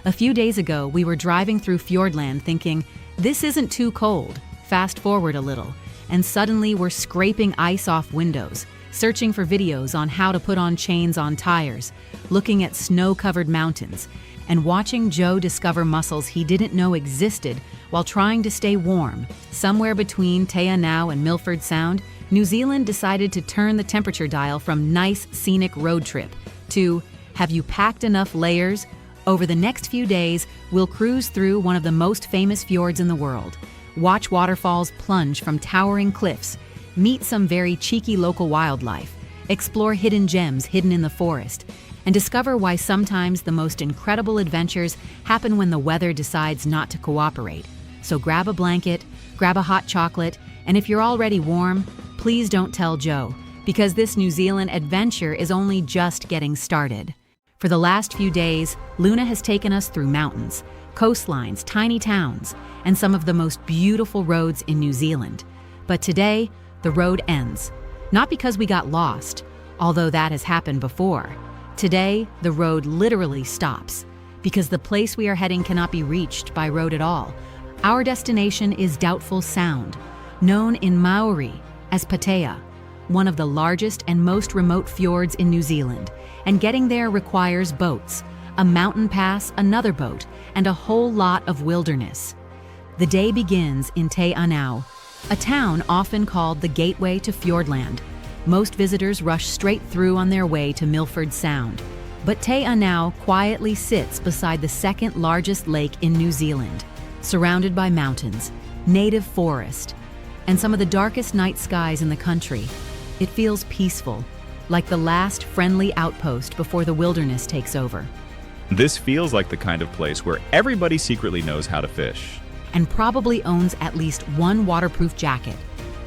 A few days ago, we were driving through Fjordland thinking, this isn't too cold. Fast forward a little, and suddenly we're scraping ice off windows, searching for videos on how to put on chains on tires, looking at snow-covered mountains, and watching Joe discover muscles he didn't know existed while trying to stay warm. Somewhere between Te Anau and Milford Sound, New Zealand decided to turn the temperature dial from nice, scenic road trip to, have you packed enough layers? Over the next few days, we'll cruise through one of the most famous fjords in the world, watch waterfalls plunge from towering cliffs, meet some very cheeky local wildlife, explore hidden gems hidden in the forest, and discover why sometimes the most incredible adventures happen when the weather decides not to cooperate. So grab a blanket, grab a hot chocolate, and if you're already warm, please don't tell Joe, because this New Zealand adventure is only just getting started. For the last few days, Luna has taken us through mountains, coastlines, tiny towns, and some of the most beautiful roads in New Zealand. But today, the road ends. Not because we got lost, although that has happened before. Today, the road literally stops, because the place we are heading cannot be reached by road at all. Our destination is Doubtful Sound, known in Maori as Pattaya, one of the largest and most remote fjords in New Zealand, and getting there requires boats, a mountain pass, another boat, and a whole lot of wilderness. The day begins in Te Anau, a town often called the gateway to Fiordland. Most visitors rush straight through on their way to Milford Sound, but Te Anau quietly sits beside the second largest lake in New Zealand, surrounded by mountains, native forest, and some of the darkest night skies in the country. It feels peaceful, like the last friendly outpost before the wilderness takes over. This feels like the kind of place where everybody secretly knows how to fish. And probably owns at least one waterproof jacket.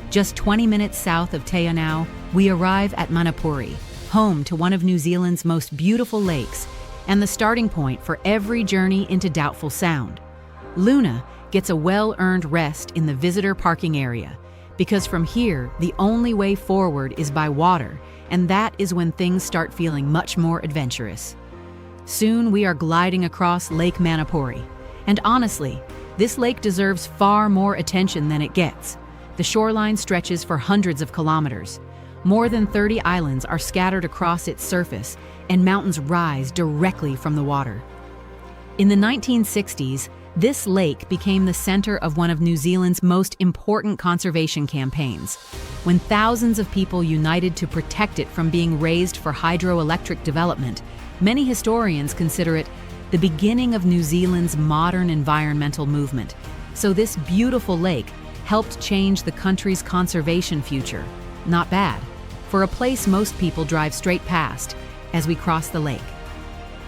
Just 20 minutes south of Te Anau, we arrive at Manapuri, home to one of New Zealand's most beautiful lakes, and the starting point for every journey into Doubtful Sound. Luna gets a well-earned rest in the visitor parking area, because from here, the only way forward is by water, and that is when things start feeling much more adventurous. Soon we are gliding across Lake Manapuri, and honestly, this lake deserves far more attention than it gets. The shoreline stretches for hundreds of kilometers. More than 30 islands are scattered across its surface, and mountains rise directly from the water. In the 1960s, this lake became the center of one of New Zealand's most important conservation campaigns, when thousands of people united to protect it from being razed for hydroelectric development. Many historians consider it the beginning of New Zealand's modern environmental movement. So this beautiful lake helped change the country's conservation future. Not bad, for a place most people drive straight past as we cross the lake.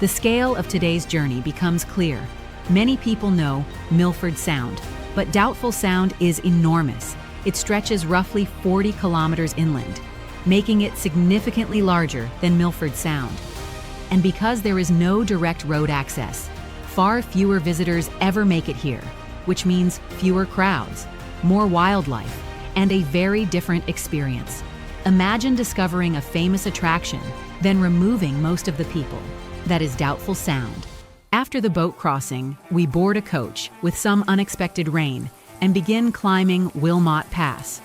The scale of today's journey becomes clear. Many people know Milford Sound, but Doubtful Sound is enormous. It stretches roughly 40 kilometers inland, making it significantly larger than Milford Sound. And because there is no direct road access, far fewer visitors ever make it here, which means fewer crowds, more wildlife, and a very different experience. Imagine discovering a famous attraction, then removing most of the people. That is Doubtful Sound. After the boat crossing, we board a coach with some unexpected rain and begin climbing Wilmot Pass,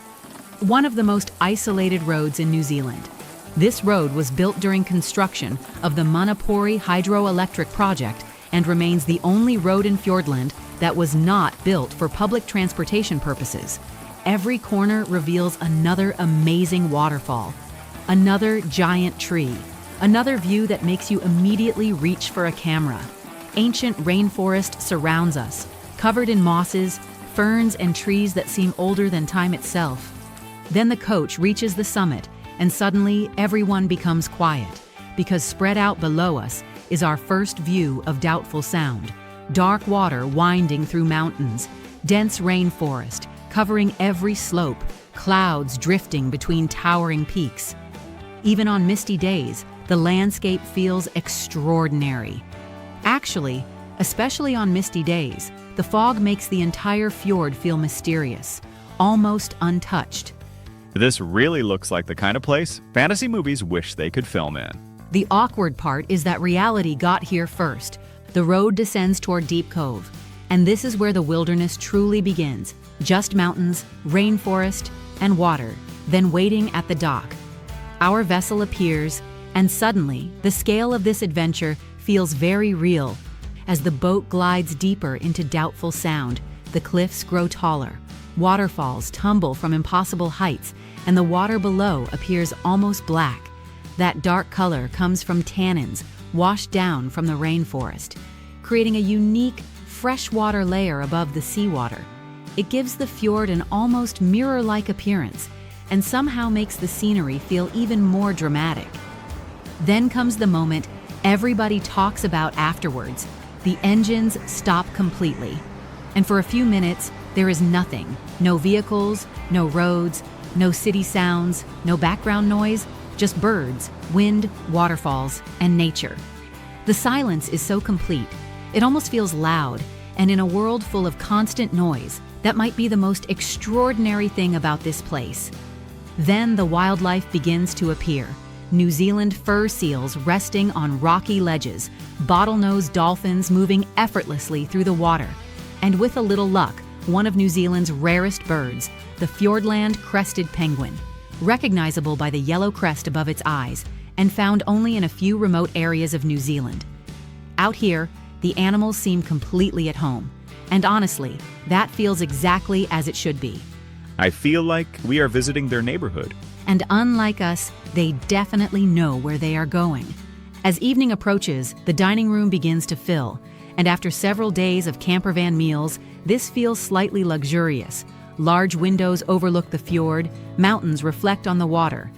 one of the most isolated roads in New Zealand. This road was built during construction of the Manapuri hydroelectric project and remains the only road in Fjordland that was not built for public transportation purposes. Every corner reveals another amazing waterfall, another giant tree, another view that makes you immediately reach for a camera. Ancient rainforest surrounds us, covered in mosses, ferns, and trees that seem older than time itself. Then the coach reaches the summit, and suddenly everyone becomes quiet, because spread out below us is our first view of Doubtful Sound. Dark water winding through mountains, dense rainforest covering every slope, clouds drifting between towering peaks. Even on misty days, the landscape feels extraordinary. Actually, especially on misty days, the fog makes the entire fjord feel mysterious, almost untouched. This really looks like the kind of place fantasy movies wish they could film in. The awkward part is that reality got here first. The road descends toward Deep Cove, and this is where the wilderness truly begins. Just mountains, rainforest, and water, then waiting at the dock. Our vessel appears, and suddenly, the scale of this adventure feels very real. As the boat glides deeper into Doubtful Sound, the cliffs grow taller, waterfalls tumble from impossible heights, and the water below appears almost black. That dark color comes from tannins washed down from the rainforest, creating a unique, freshwater layer above the seawater. It gives the fjord an almost mirror-like appearance, and somehow makes the scenery feel even more dramatic. Then comes the moment everybody talks about afterwards. The engines stop completely, and for a few minutes, there is nothing. No vehicles, no roads, no city sounds, no background noise, just birds, wind, waterfalls, and nature. The silence is so complete, it almost feels loud, and in a world full of constant noise, that might be the most extraordinary thing about this place. Then the wildlife begins to appear. New Zealand fur seals resting on rocky ledges, bottlenose dolphins moving effortlessly through the water, and with a little luck, one of New Zealand's rarest birds, the Fiordland crested penguin, recognizable by the yellow crest above its eyes and found only in a few remote areas of New Zealand. Out here, the animals seem completely at home, and honestly, that feels exactly as it should be. I feel like we are visiting their neighborhood. And unlike us, they definitely know where they are going. As evening approaches, the dining room begins to fill, and after several days of campervan meals, this feels slightly luxurious. Large windows overlook the fjord, mountains reflect on the water,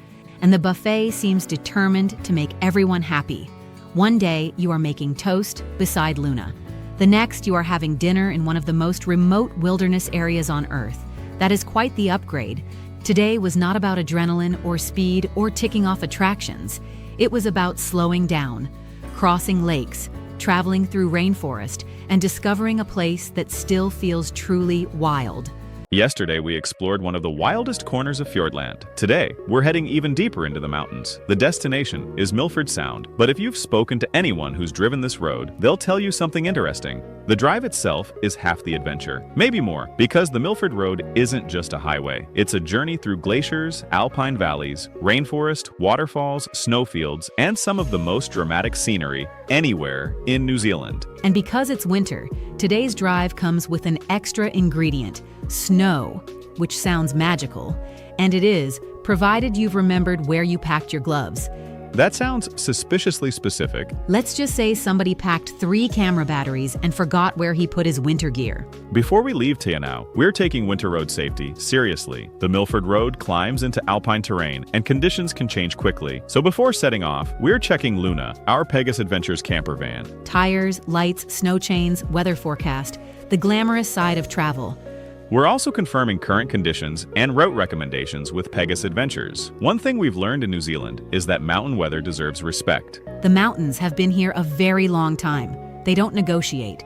and the buffet seems determined to make everyone happy. One day, you are making toast beside Luna. The next, you are having dinner in one of the most remote wilderness areas on Earth. That is quite the upgrade. Today was not about adrenaline or speed or ticking off attractions. It was about slowing down, crossing lakes, traveling through rainforest, and discovering a place that still feels truly wild. Yesterday, we explored one of the wildest corners of Fjordland. Today, we're heading even deeper into the mountains. The destination is Milford Sound, but if you've spoken to anyone who's driven this road, they'll tell you something interesting. The drive itself is half the adventure, maybe more, because the Milford Road isn't just a highway. It's a journey through glaciers, alpine valleys, rainforest, waterfalls, snowfields, and some of the most dramatic scenery anywhere in New Zealand. And because it's winter, today's drive comes with an extra ingredient: snow, which sounds magical. And it is, provided you've remembered where you packed your gloves. That sounds suspiciously specific. Let's just say somebody packed 3 camera batteries and forgot where he put his winter gear. Before we leave Teanau, we're taking winter road safety seriously. The Milford Road climbs into alpine terrain, and conditions can change quickly. So before setting off, we're checking Luna, our Pegasus Adventures camper van. Tires, lights, snow chains, weather forecast, the glamorous side of travel. We're also confirming current conditions and route recommendations with Pegasus Adventures. One thing we've learned in New Zealand is that mountain weather deserves respect. The mountains have been here a very long time. They don't negotiate.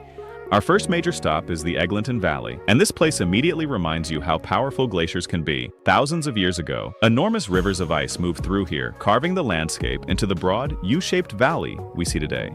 Our first major stop is the Eglinton Valley, and this place immediately reminds you how powerful glaciers can be. Thousands of years ago, enormous rivers of ice moved through here, carving the landscape into the broad, U-shaped valley we see today.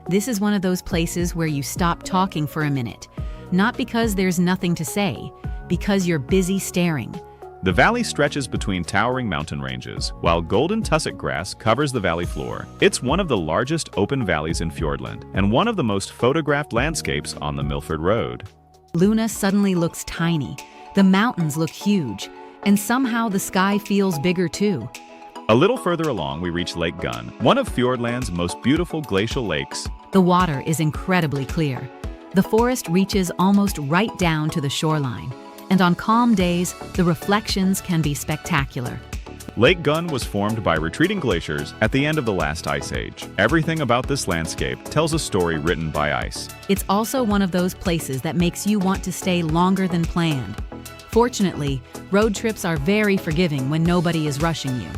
This is one of those places where you stop talking for a minute. Not because there's nothing to say, because you're busy staring. The valley stretches between towering mountain ranges, while golden tussock grass covers the valley floor. It's one of the largest open valleys in Fjordland, and one of the most photographed landscapes on the Milford Road. Luna suddenly looks tiny. The mountains look huge, and somehow the sky feels bigger too. A little further along, we reach Lake Gunn, one of Fjordland's most beautiful glacial lakes. The water is incredibly clear. The forest reaches almost right down to the shoreline, and on calm days, the reflections can be spectacular. Lake Gunn was formed by retreating glaciers at the end of the last ice age. Everything about this landscape tells a story written by ice. It's also one of those places that makes you want to stay longer than planned. Fortunately, road trips are very forgiving when nobody is rushing you.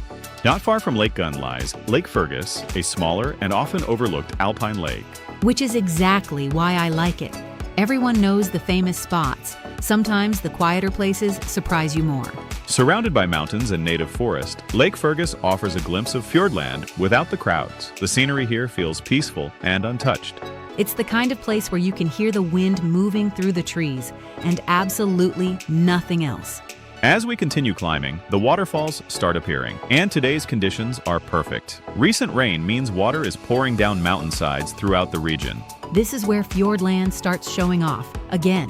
Not far from Lake Gunn lies Lake Fergus, a smaller and often overlooked alpine lake. Which is exactly why I like it. Everyone knows the famous spots. Sometimes the quieter places surprise you more. Surrounded by mountains and native forest, Lake Fergus offers a glimpse of Fjordland without the crowds. The scenery here feels peaceful and untouched. It's the kind of place where you can hear the wind moving through the trees and absolutely nothing else. As we continue climbing, the waterfalls start appearing, and today's conditions are perfect. Recent rain means water is pouring down mountainsides throughout the region. This is where Fjordland starts showing off, again.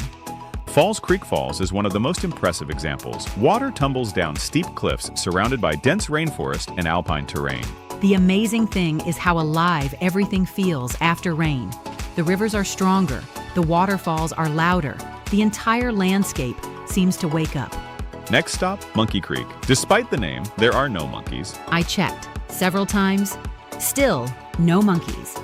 Falls Creek Falls is one of the most impressive examples. Water tumbles down steep cliffs surrounded by dense rainforest and alpine terrain. The amazing thing is how alive everything feels after rain. The rivers are stronger, the waterfalls are louder, the entire landscape seems to wake up. Next stop, Monkey Creek. Despite the name, there are no monkeys. I checked several times, still no monkeys.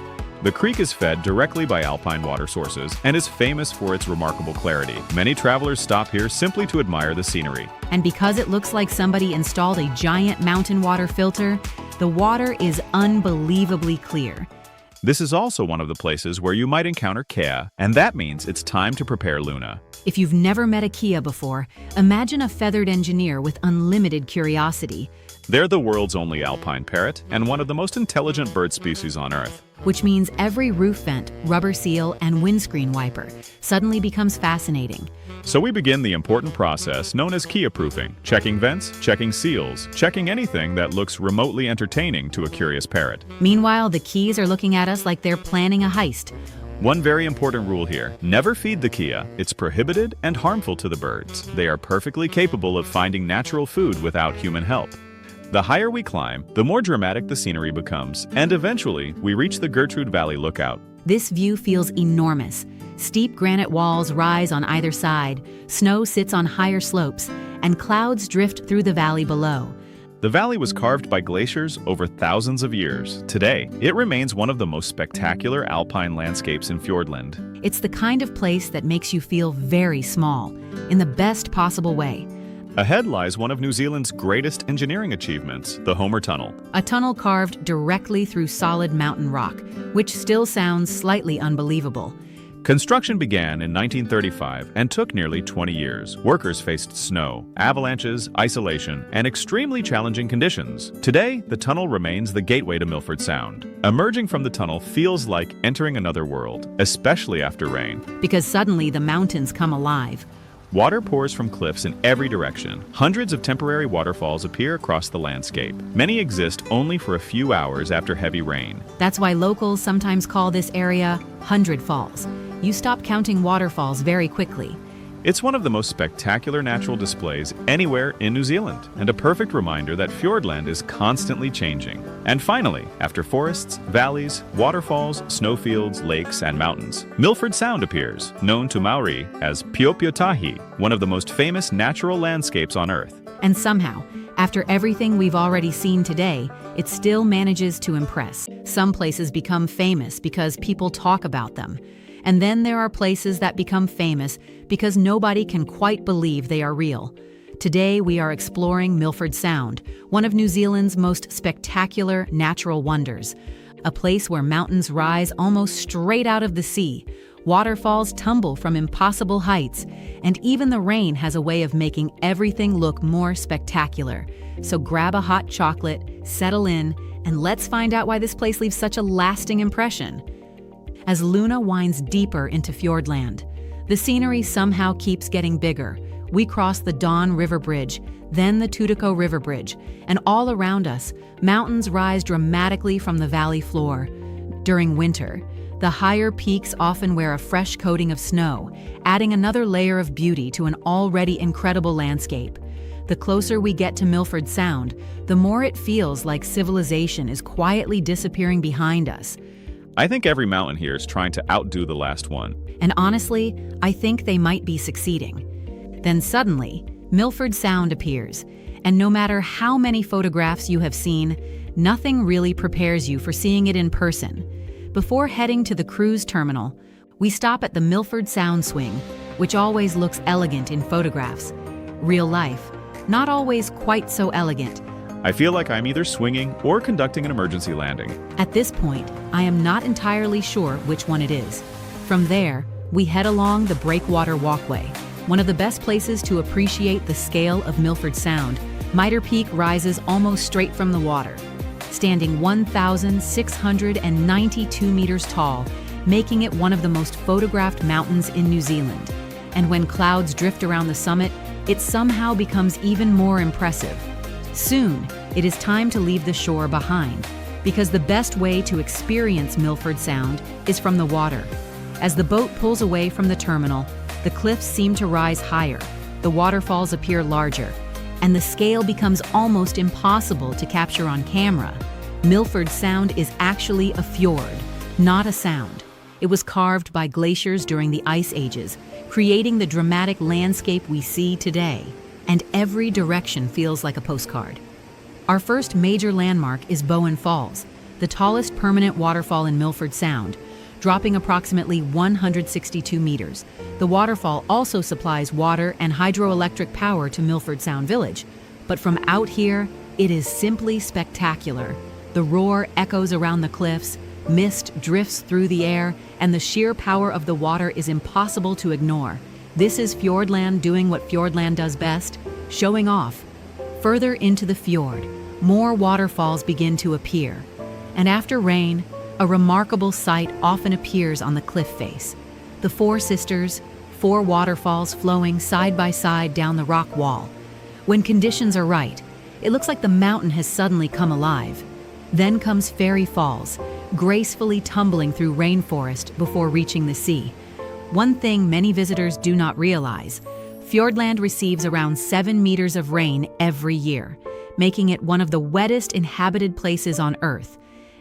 The creek is fed directly by alpine water sources and is famous for its remarkable clarity. Many travelers stop here simply to admire the scenery. And because it looks like somebody installed a giant mountain water filter, the water is unbelievably clear. This is also one of the places where you might encounter Kea, and that means it's time to prepare Luna. If you've never met a Kea before, imagine a feathered engineer with unlimited curiosity. They're the world's only alpine parrot and one of the most intelligent bird species on Earth. Which means every roof vent, rubber seal, and windscreen wiper suddenly becomes fascinating. So we begin the important process known as Kea proofing, checking vents, checking seals, checking anything that looks remotely entertaining to a curious parrot. Meanwhile, the Keas are looking at us like they're planning a heist. One very important rule here, never feed the Kea. It's prohibited and harmful to the birds. They are perfectly capable of finding natural food without human help. The higher we climb, the more dramatic the scenery becomes, and eventually, we reach the Gertrude Valley lookout. This view feels enormous. Steep granite walls rise on either side, snow sits on higher slopes, and clouds drift through the valley below. The valley was carved by glaciers over thousands of years. Today, it remains one of the most spectacular alpine landscapes in Fjordland. It's the kind of place that makes you feel very small, in the best possible way. Ahead lies one of New Zealand's greatest engineering achievements, the Homer Tunnel. A tunnel carved directly through solid mountain rock, which still sounds slightly unbelievable. Construction began in 1935 and took nearly 20 years. Workers faced snow, avalanches, isolation, and extremely challenging conditions. Today, the tunnel remains the gateway to Milford Sound. Emerging from the tunnel feels like entering another world, especially after rain. Because suddenly the mountains come alive. Water pours from cliffs in every direction. Hundreds of temporary waterfalls appear across the landscape. Many exist only for a few hours after heavy rain. That's why locals sometimes call this area 100 Falls. You stop counting waterfalls very quickly. It's one of the most spectacular natural displays anywhere in New Zealand, and a perfect reminder that Fjordland is constantly changing. And finally, after forests, valleys, waterfalls, snowfields, lakes, and mountains, Milford Sound appears, known to Maori as Piopiotahi, one of the most famous natural landscapes on Earth. And somehow, after everything we've already seen today, it still manages to impress. Some places become famous because people talk about them. And then there are places that become famous because nobody can quite believe they are real. Today we are exploring Milford Sound, one of New Zealand's most spectacular natural wonders. A place where mountains rise almost straight out of the sea, waterfalls tumble from impossible heights, and even the rain has a way of making everything look more spectacular. So grab a hot chocolate, settle in, and let's find out why this place leaves such a lasting impression. As Luna winds deeper into Fjordland, the scenery somehow keeps getting bigger. We cross the Don River Bridge, then the Tudiko River Bridge, and all around us, mountains rise dramatically from the valley floor. During winter, the higher peaks often wear a fresh coating of snow, adding another layer of beauty to an already incredible landscape. The closer we get to Milford Sound, the more it feels like civilization is quietly disappearing behind us. I think every mountain here is trying to outdo the last one. And honestly, I think they might be succeeding. Then suddenly, Milford Sound appears, and no matter how many photographs you have seen, nothing really prepares you for seeing it in person. Before heading to the cruise terminal, we stop at the Milford Sound swing, which always looks elegant in photographs. Real life, not always quite so elegant. I feel like I'm either swinging or conducting an emergency landing. At this point, I am not entirely sure which one it is. From there, we head along the Breakwater Walkway, one of the best places to appreciate the scale of Milford Sound. Mitre Peak rises almost straight from the water. Standing 1,692 meters tall, making it one of the most photographed mountains in New Zealand. And when clouds drift around the summit, it somehow becomes even more impressive. Soon, it is time to leave the shore behind, because the best way to experience Milford Sound is from the water. As the boat pulls away from the terminal, the cliffs seem to rise higher, the waterfalls appear larger, and the scale becomes almost impossible to capture on camera. Milford Sound is actually a fjord, not a sound. It was carved by glaciers during the ice ages, creating the dramatic landscape we see today. And every direction feels like a postcard. Our first major landmark is Bowen Falls, the tallest permanent waterfall in Milford Sound, dropping approximately 162 meters. The waterfall also supplies water and hydroelectric power to Milford Sound Village. But from out here, it is simply spectacular. The roar echoes around the cliffs, mist drifts through the air, and the sheer power of the water is impossible to ignore. This is Fjordland doing what Fjordland does best, showing off. Further into the fjord, more waterfalls begin to appear. And after rain, a remarkable sight often appears on the cliff face. The Four Sisters, four waterfalls flowing side by side down the rock wall. When conditions are right, it looks like the mountain has suddenly come alive. Then comes Fairy Falls, gracefully tumbling through rainforest before reaching the sea. One thing many visitors do not realize, Fjordland receives around 7 meters of rain every year, making it one of the wettest inhabited places on Earth.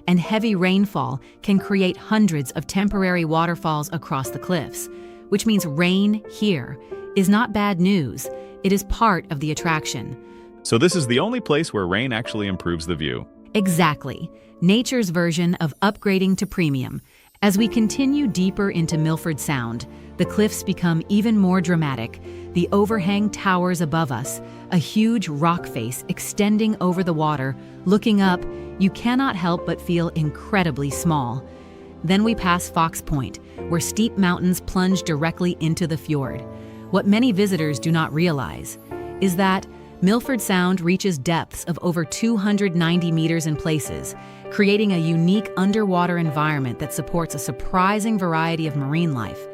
And heavy rainfall can create hundreds of temporary waterfalls across the cliffs, which means rain here is not bad news. It is part of the attraction. So this is the only place where rain actually improves the view. Exactly. Nature's version of upgrading to premium. As we continue deeper into Milford Sound, the cliffs become even more dramatic. The overhang towers above us, a huge rock face extending over the water. Looking up, you cannot help but feel incredibly small. Then we pass Fox Point, where steep mountains plunge directly into the fjord. What many visitors do not realize is that Milford Sound reaches depths of over 290 meters in places, creating a unique underwater environment that supports a surprising variety of marine life.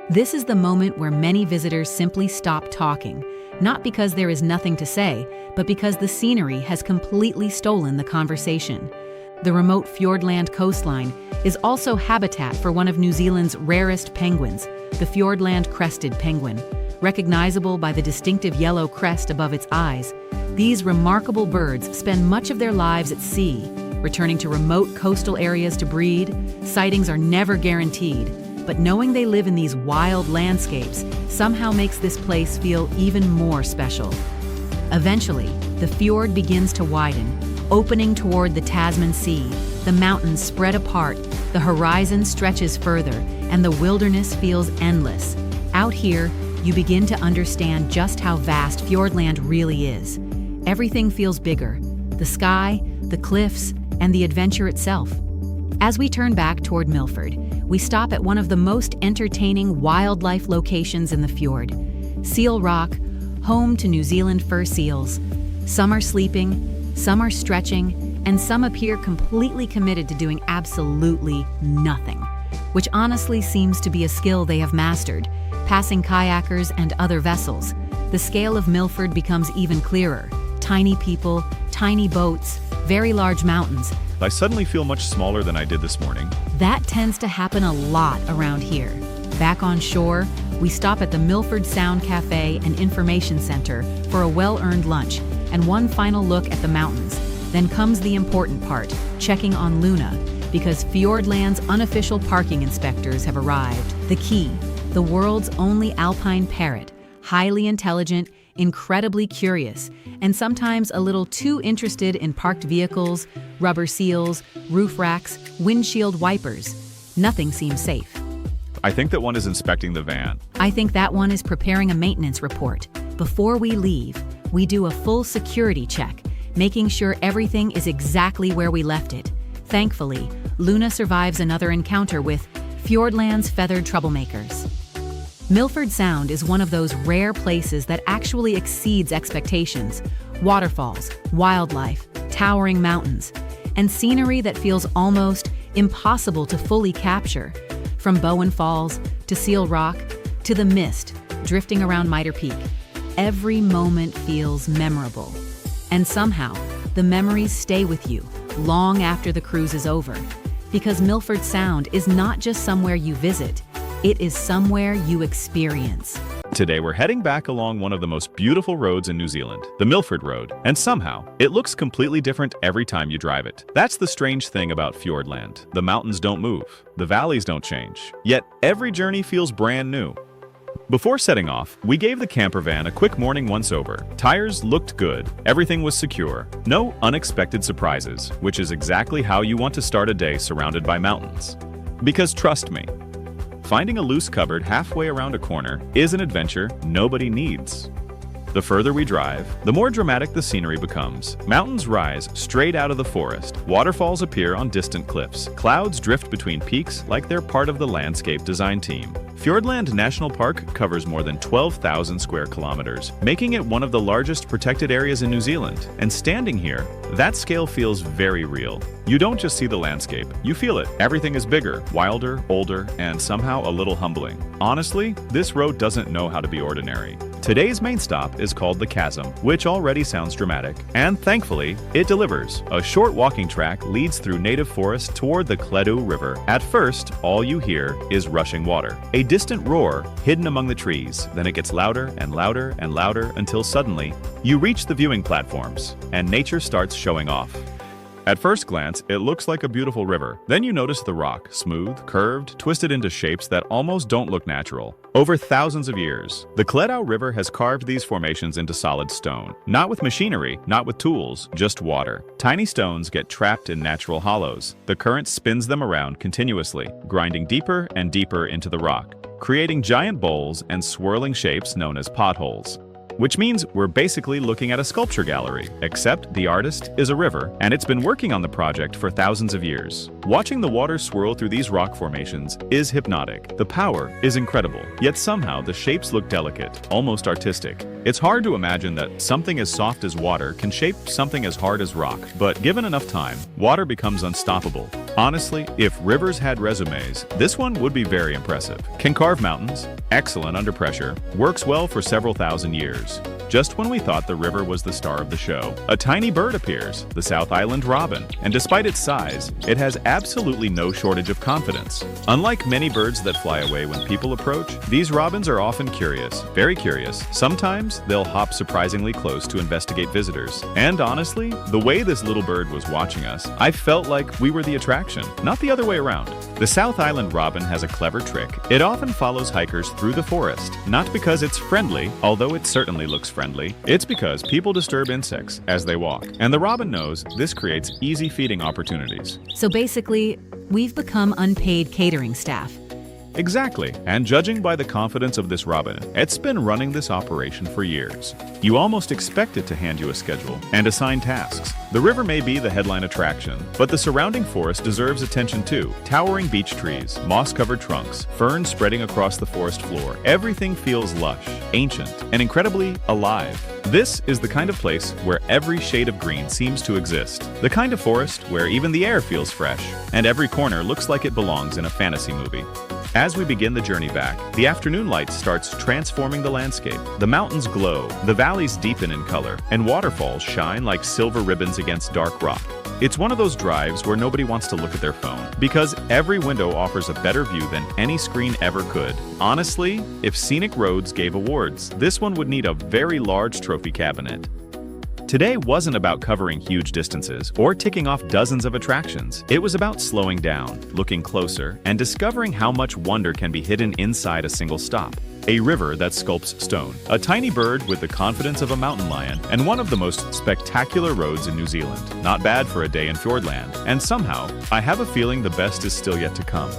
This is the moment where many visitors simply stop talking, not because there is nothing to say, but because the scenery has completely stolen the conversation. The remote Fiordland coastline is also habitat for one of New Zealand's rarest penguins, the Fiordland crested penguin. Recognizable by the distinctive yellow crest above its eyes, these remarkable birds spend much of their lives at sea, returning to remote coastal areas to breed. Sightings are never guaranteed, but knowing they live in these wild landscapes somehow makes this place feel even more special. Eventually, the fjord begins to widen, opening toward the Tasman Sea. The mountains spread apart, the horizon stretches further, and the wilderness feels endless. Out here, you begin to understand just how vast Fjordland really is. Everything feels bigger: the sky, the cliffs, and the adventure itself. As we turn back toward Milford, we stop at one of the most entertaining wildlife locations in the fjord, Seal Rock, home to New Zealand fur seals. Some are sleeping, some are stretching, and some appear completely committed to doing absolutely nothing, which honestly seems to be a skill they have mastered. Passing kayakers and other vessels, the scale of Milford becomes even clearer. Tiny people, tiny boats, very large mountains. I suddenly feel much smaller than I did this morning. That tends to happen a lot around here. Back on shore, we stop at the Milford Sound Cafe and Information Center for a well-earned lunch and one final look at the mountains. Then comes the important part, checking on Luna, because Fiordland's unofficial parking inspectors have arrived. The key: the world's only alpine parrot, highly intelligent, incredibly curious, and sometimes a little too interested in parked vehicles, rubber seals, roof racks, windshield wipers. Nothing seems safe. I think that one is inspecting the van. I think that one is preparing a maintenance report. Before we leave, we do a full security check, making sure everything is exactly where we left it. Thankfully, Luna survives another encounter with Fjordland's feathered troublemakers. Milford Sound is one of those rare places that actually exceeds expectations. Waterfalls, wildlife, towering mountains, and scenery that feels almost impossible to fully capture. From Bowen Falls to Seal Rock to the mist drifting around Mitre Peak, every moment feels memorable. And somehow, the memories stay with you long after the cruise is over. Because Milford Sound is not just somewhere you visit, it is somewhere you experience. Today we're heading back along one of the most beautiful roads in New Zealand, the Milford Road, and somehow, it looks completely different every time you drive it. That's the strange thing about Fjordland. The mountains don't move, the valleys don't change, yet every journey feels brand new. Before setting off, we gave the camper van a quick morning once-over. Tires looked good, everything was secure, no unexpected surprises, which is exactly how you want to start a day surrounded by mountains. Because trust me, finding a loose cupboard halfway around a corner is an adventure nobody needs. The further we drive, the more dramatic the scenery becomes. Mountains rise straight out of the forest, waterfalls appear on distant cliffs, clouds drift between peaks like they're part of the landscape design team. Fiordland National Park covers more than 12,000 square kilometers, making it one of the largest protected areas in New Zealand. And standing here, that scale feels very real. You don't just see the landscape, you feel it. Everything is bigger, wilder, older, and somehow a little humbling. Honestly, this road doesn't know how to be ordinary. Today's main stop is called the Chasm, which already sounds dramatic, and thankfully, it delivers. A short walking track leads through native forest toward the Cledu River. At first, all you hear is rushing water, a distant roar hidden among the trees. Then it gets louder and louder and louder until suddenly, you reach the viewing platforms, and nature starts showing off. At first glance, it looks like a beautiful river. Then you notice the rock, smooth, curved, twisted into shapes that almost don't look natural. Over thousands of years, the Cledu River has carved these formations into solid stone. Not with machinery, not with tools, just water. Tiny stones get trapped in natural hollows. The current spins them around continuously, grinding deeper and deeper into the rock, creating giant bowls and swirling shapes known as potholes. Which means we're basically looking at a sculpture gallery, except the artist is a river, and it's been working on the project for thousands of years. Watching the water swirl through these rock formations is hypnotic. The power is incredible, yet somehow the shapes look delicate, almost artistic. It's hard to imagine that something as soft as water can shape something as hard as rock, but given enough time, water becomes unstoppable. Honestly, if rivers had resumes, this one would be very impressive. Can carve mountains, excellent under pressure, works well for several thousand years. Just when we thought the river was the star of the show, a tiny bird appears, the South Island robin, and despite its size, it has absolutely no shortage of confidence. Unlike many birds that fly away when people approach, these robins are often curious, very curious. Sometimes they'll hop surprisingly close to investigate visitors. And honestly, the way this little bird was watching us, I felt like we were the attraction, not the other way around. The South Island robin has a clever trick. It often follows hikers through the forest, not because it's friendly, although it certainly looks friendly. It's because people disturb insects as they walk, and the robin knows this creates easy feeding opportunities. So basically, we've become unpaid catering staff. Exactly, and judging by the confidence of this robin, it's been running this operation for years. You almost expect it to hand you a schedule and assign tasks. The river may be the headline attraction, but the surrounding forest deserves attention too. Towering beech trees, moss-covered trunks, ferns spreading across the forest floor. Everything feels lush, ancient, and incredibly alive. This is the kind of place where every shade of green seems to exist. The kind of forest where even the air feels fresh, and every corner looks like it belongs in a fantasy movie. As we begin the journey back, the afternoon light starts transforming the landscape. The mountains glow, the valleys deepen in color, and waterfalls shine like silver ribbons against dark rock. It's one of those drives where nobody wants to look at their phone, because every window offers a better view than any screen ever could. Honestly, if scenic roads gave awards, this one would need a very large trophy cabinet. Today wasn't about covering huge distances or ticking off dozens of attractions. It was about slowing down, looking closer, and discovering how much wonder can be hidden inside a single stop. A river that sculpts stone, a tiny bird with the confidence of a mountain lion, and one of the most spectacular roads in New Zealand. Not bad for a day in Fjordland, and somehow, I have a feeling the best is still yet to come.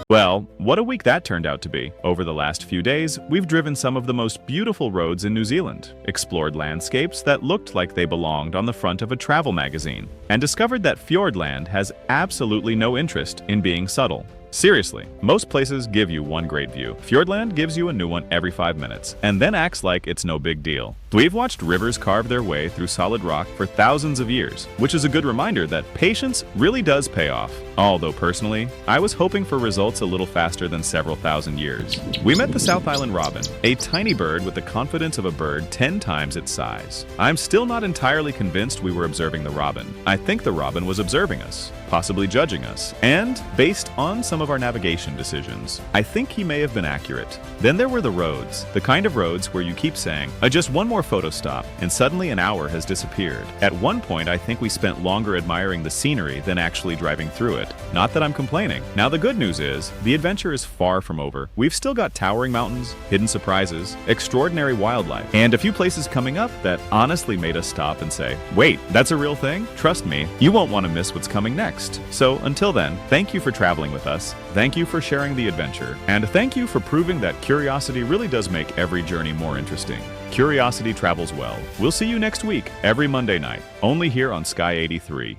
Well, what a week that turned out to be. Over the last few days, we've driven some of the most beautiful roads in New Zealand, explored landscapes that looked like they belonged on the front of a travel magazine, and discovered that Fjordland has absolutely no interest in being subtle. Seriously, most places give you one great view. Fjordland gives you a new one every 5 minutes, and then acts like it's no big deal. We've watched rivers carve their way through solid rock for thousands of years, which is a good reminder that patience really does pay off. Although personally, I was hoping for results a little faster than several thousand years. We met the South Island robin, a tiny bird with the confidence of a bird 10 times its size. I'm still not entirely convinced we were observing the robin. I think the robin was observing us, possibly judging us, and based on some of our navigation decisions, I think he may have been accurate. Then there were the roads, the kind of roads where you keep saying, just one more photo stop, and suddenly an hour has disappeared. At one point, I think we spent longer admiring the scenery than actually driving through it. Not that I'm complaining. Now the good news is, the adventure is far from over. We've still got towering mountains, hidden surprises, extraordinary wildlife, and a few places coming up that honestly made us stop and say, wait, that's a real thing? Trust me, you won't want to miss what's coming next. So until then, thank you for traveling with us, thank you for sharing the adventure, and thank you for proving that curiosity really does make every journey more interesting. Curiosity travels well. We'll see you next week, every Monday night, only here on Sky 83.